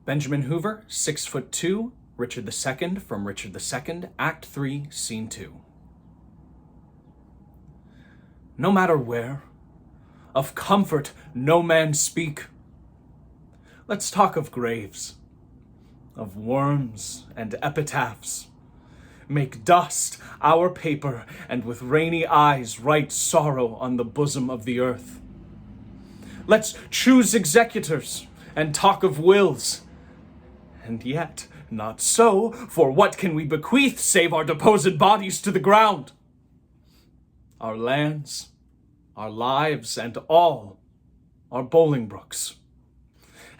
Benjamin Hoover, 6'2", Richard II from Richard II, Act 3, Scene 2. No matter where, of comfort no man speak. Let's talk of graves, of worms and epitaphs. Make dust our paper, and with rainy eyes write sorrow on the bosom of the earth. Let's choose executors, and talk of wills. And yet, not so, for what can we bequeath save our deposed bodies to the ground? Our lands, our lives, and all are Bolingbroke's.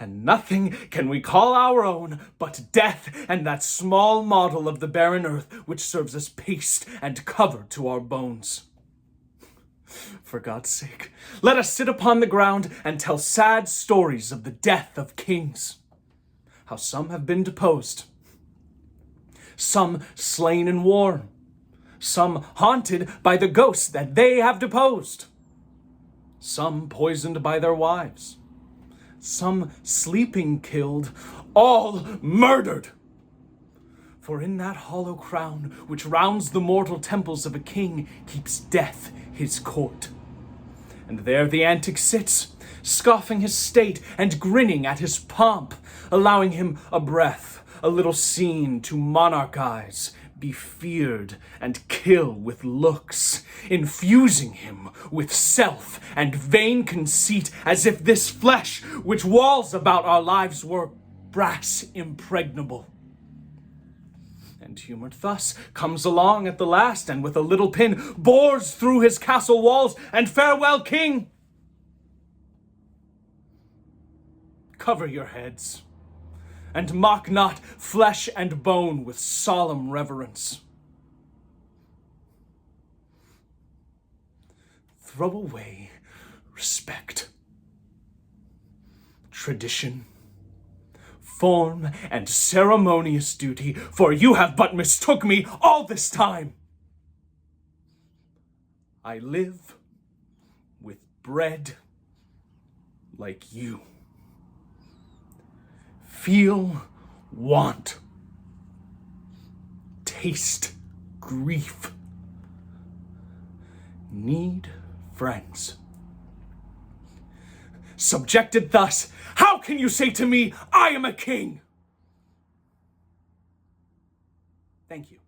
And nothing can we call our own but death and that small model of the barren earth which serves as paste and cover to our bones. For God's sake, let us sit upon the ground and tell sad stories of the death of kings, how some have been deposed, some slain in war, some haunted by the ghosts that they have deposed, some poisoned by their wives, some sleeping killed, all murdered. For in that hollow crown which rounds the mortal temples of a king keeps death his court. And there the antic sits, scoffing his state and grinning at his pomp, allowing him a breath, a little scene to monarchize, be feared, and kill with looks, infusing him with self and vain conceit, as if this flesh which walls about our lives were brass impregnable. And humored thus, comes along at the last, and with a little pin bores through his castle walls, and farewell, king! Cover your heads, and mock not flesh and bone with solemn reverence. Throw away respect, tradition, form, and ceremonious duty, for you have but mistook me all this time. I live with bread like you. Feel want, taste grief, need friends. Subjected thus, how can you say to me, I am a king? Thank you.